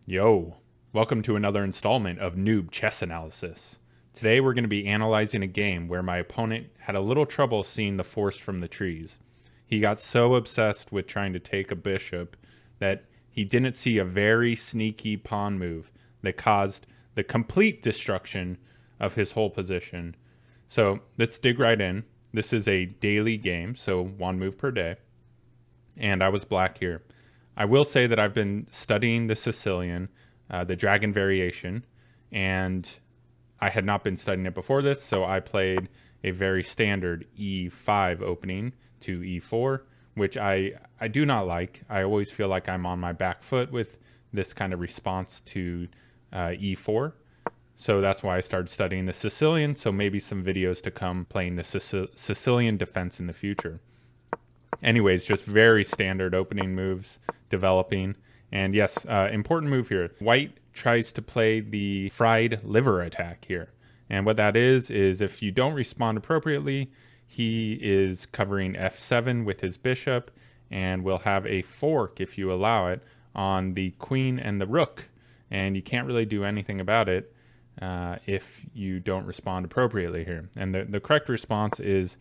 Yo, welcome to another installment of Noob Chess Analysis. Today we're going to be analyzing a game where my opponent had a little trouble seeing the forest from the trees. He got so obsessed with trying to take a bishop that he didn't see a very sneaky pawn move that caused the complete destruction of his whole position. So let's dig right in. This is a daily game, so one move per day. And I was black here. I will say that I've been studying the Sicilian, the dragon variation, and I had not been studying it before this, so I played a very standard e5 opening to e4, which I do not like. I always feel like I'm on my back foot with this kind of response to e4. So that's why I started studying the Sicilian, so maybe some videos to come playing the Sicilian defense in the future. Anyways, just very standard opening moves developing. And yes, important move here. White tries to play the fried liver attack here. And what that is if you don't respond appropriately, he is covering f7 with his bishop and will have a fork, if you allow it, on the queen and the rook. And you can't really do anything about it if you don't respond appropriately here. And the correct response is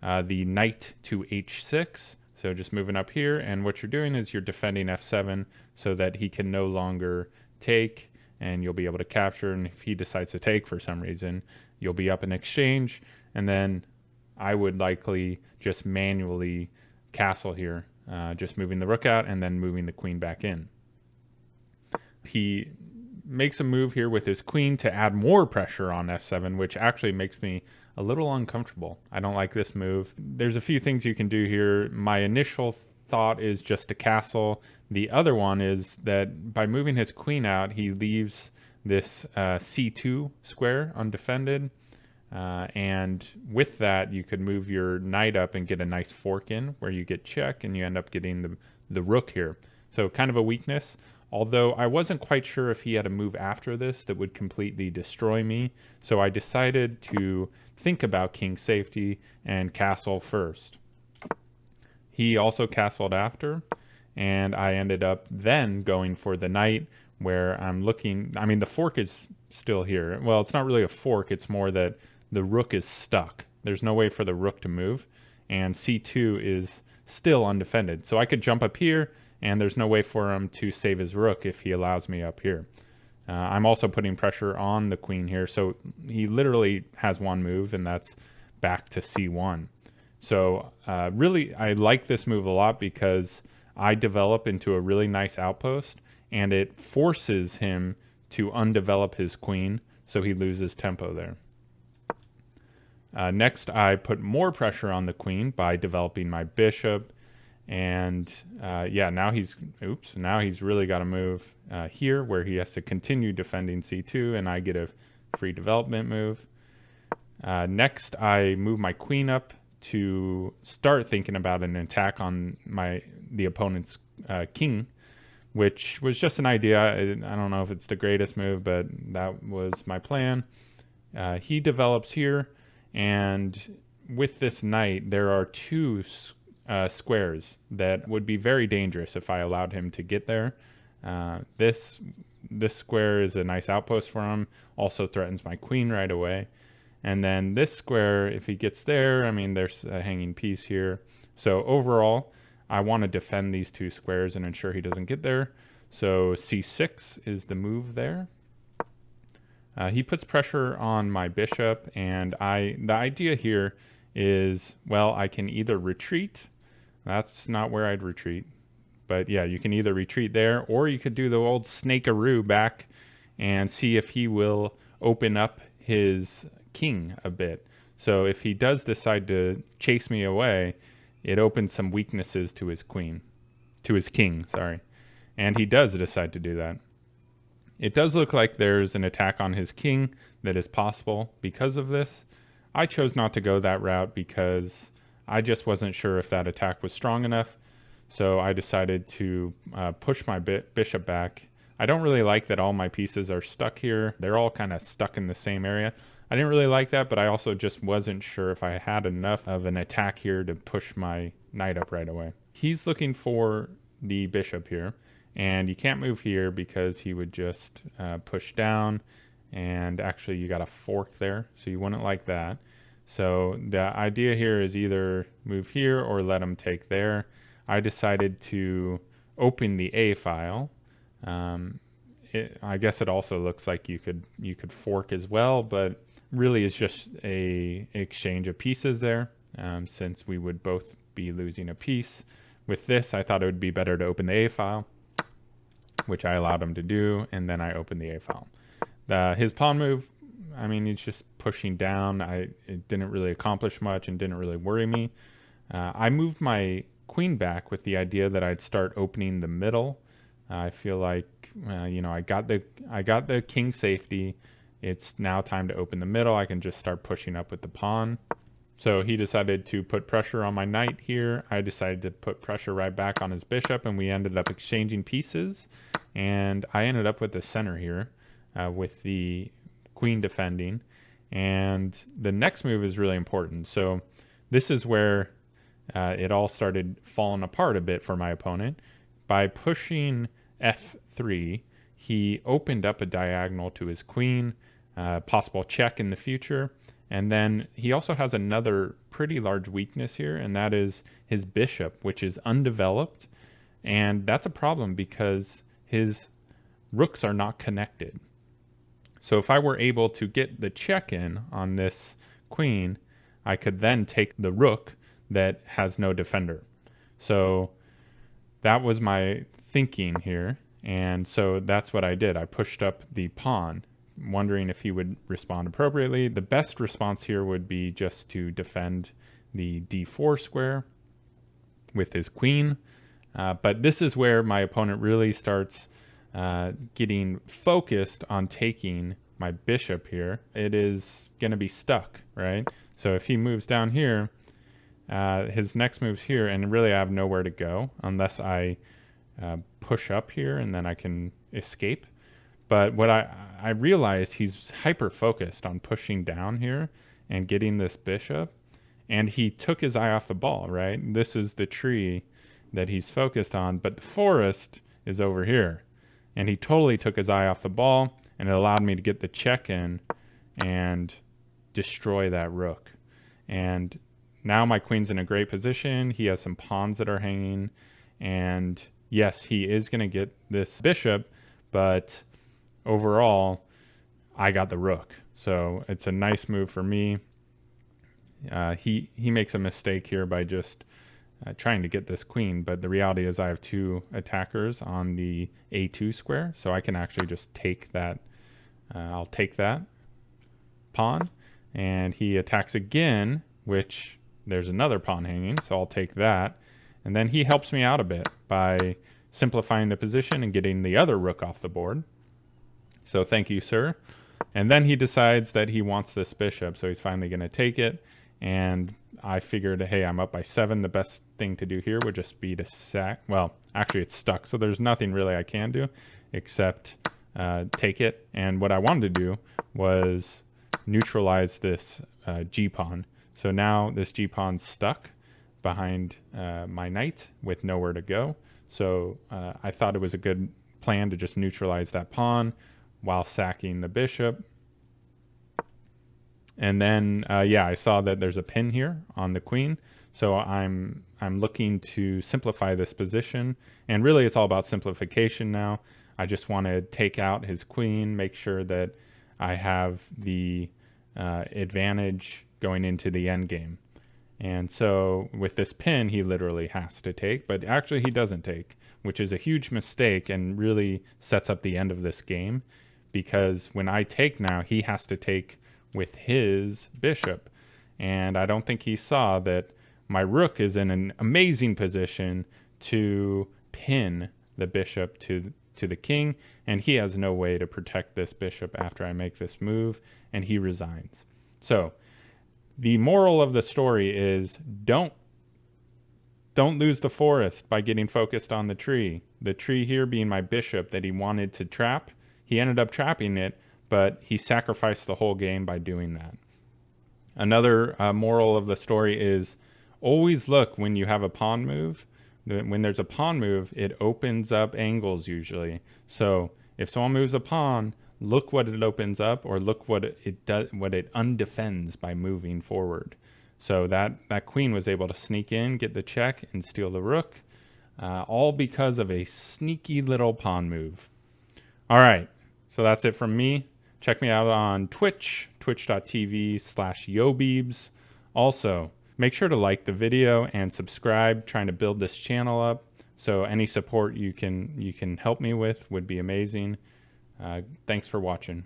the knight to h6. So just moving up here, and what you're doing is you're defending f7 so that he can no longer take, and you'll be able to capture. And if he decides to take for some reason, you'll be up in exchange, and then I would likely just manually castle here, just moving the rook out and then moving the queen back in. He makes a move here with his queen to add more pressure on f7, which actually makes me a little uncomfortable. I don't like this move. There's a few things you can do here. My initial thought is just to castle. The other one is that by moving his queen out, he leaves this c2 square undefended. And with that, you could move your knight up and get a nice fork in where you get check and you end up getting the rook here. So kind of a weakness. Although I wasn't quite sure if he had a move after this that would completely destroy me. So I decided to think about king safety and castle first. He also castled after, and I ended up then going for the knight, where I'm looking. I mean, the fork is still here. Well, it's not really a fork. It's more that the rook is stuck. There's no way for the rook to move, and c2 is still undefended. So I could jump up here, and there's no way for him to save his rook if he allows me up here. I'm also putting pressure on the queen here, so he literally has one move, and that's back to c1. So really, I like this move a lot because I develop into a really nice outpost, and it forces him to undevelop his queen, so he loses tempo there. Next, I put more pressure on the queen by developing my bishop. And yeah, now he's really got to move here where he has to continue defending c2, and I get a free development move. Next, I move my queen up to start thinking about an attack on the opponent's king, which was just an idea. I don't know if it's the greatest move, but that was my plan. He develops here, and with this knight, there are two squares that would be very dangerous if I allowed him to get there. This square is a nice outpost for him, also threatens my queen right away. And then this square, if he gets there, I mean, there's a hanging piece here. So overall, I want to defend these two squares and ensure he doesn't get there. So c6 is the move there. He puts pressure on my bishop, and the idea here is, well, I can either retreat. That's not where I'd retreat. But yeah, you can either retreat there, or you could do the old snakearoo back and see if he will open up his king a bit. So if he does decide to chase me away, it opens some weaknesses to his king, sorry. And he does decide to do that. It does look like there's an attack on his king that is possible because of this. I chose not to go that route because I just wasn't sure if that attack was strong enough, so I decided to push my bishop back. I don't really like that all my pieces are stuck here. They're all kind of stuck in the same area. I didn't really like that, but I also just wasn't sure if I had enough of an attack here to push my knight up right away. He's looking for the bishop here, And you can't move here because he would just push down, and actually you got a fork there, so you wouldn't like that. So the idea here is either move here or let him take there. I decided to open the A file. I guess it also looks like you could fork as well, but really it's just a exchange of pieces there, since we would both be losing a piece. With this, I thought it would be better to open the A file, which I allowed him to do, and then I opened the A file. His pawn move, I mean, he's just pushing down. It didn't really accomplish much and didn't really worry me. I moved my queen back with the idea that I'd start opening the middle. I feel like I got the king safety. It's now time to open the middle. I can just start pushing up with the pawn. So he decided to put pressure on my knight here. I decided to put pressure right back on his bishop, and we ended up exchanging pieces. And I ended up with the center here, with the queen defending. And the next move is really important. So this is where it all started falling apart a bit for my opponent. By pushing f3, he opened up a diagonal to his queen, possible check in the future. And then he also has another pretty large weakness here, and that is his bishop, which is undeveloped. And that's a problem because his rooks are not connected. So if I were able to get the check in on this queen, I could then take the rook that has no defender. So that was my thinking here. And so that's what I did. I pushed up the pawn, wondering if he would respond appropriately. The best response here would be just to defend the d4 square with his queen. But this is where my opponent really starts getting focused on taking my bishop here. It is going to be stuck, right? So if he moves down here, his next move's here, and really I have nowhere to go unless I push up here and then I can escape. But what I realized, he's hyper focused on pushing down here and getting this bishop, and he took his eye off the ball, right? This is the tree that he's focused on, but the forest is over here, and he totally took his eye off the ball, and it allowed me to get the check in and destroy that rook. And now my queen's in a great position. He has some pawns that are hanging, and yes, he is going to get this bishop, but overall, I got the rook. So it's a nice move for me. He makes a mistake here by just trying to get this queen, but the reality is I have two attackers on the a2 square, so I can actually just take that. I'll take that pawn, and he attacks again, which there's another pawn hanging, so I'll take that. And then he helps me out a bit by simplifying the position and getting the other rook off the board. So thank you, sir. And then he decides that he wants this bishop, so he's finally going to take it. And I figured, hey, I'm up by 7. The best thing to do here would just be to sack. Well, actually, it's stuck, so there's nothing really I can do except take it. And what I wanted to do was neutralize this g-pawn. So now this g-pawn's stuck behind my knight with nowhere to go. So I thought it was a good plan to just neutralize that pawn while sacking the bishop. And then, I saw that there's a pin here on the queen. So I'm looking to simplify this position. And really, it's all about simplification now. I just want to take out his queen, make sure that I have the advantage going into the endgame. And so with this pin, he literally has to take, but actually he doesn't take, which is a huge mistake and really sets up the end of this game. Because when I take now, he has to take with his bishop. And I don't think he saw that my rook is in an amazing position to pin the bishop to the king. And he has no way to protect this bishop after I make this move. And he resigns. So the moral of the story is don't lose the forest by getting focused on the tree. The tree here being my bishop that he wanted to trap. He ended up trapping it, but he sacrificed the whole game by doing that. Another moral of the story is always look when you have a pawn move When there's a pawn move, it opens up angles usually. So if someone moves a pawn, look what it opens up, or look what it does, what it undefends by moving forward. So that queen was able to sneak in, get the check, and steal the rook, all because of a sneaky little pawn move. All right, so that's it from me. Check me out on Twitch, twitch.tv/yobeebs. Also, make sure to like the video and subscribe, trying to build this channel up. So any support you can help me with would be amazing. Thanks for watching.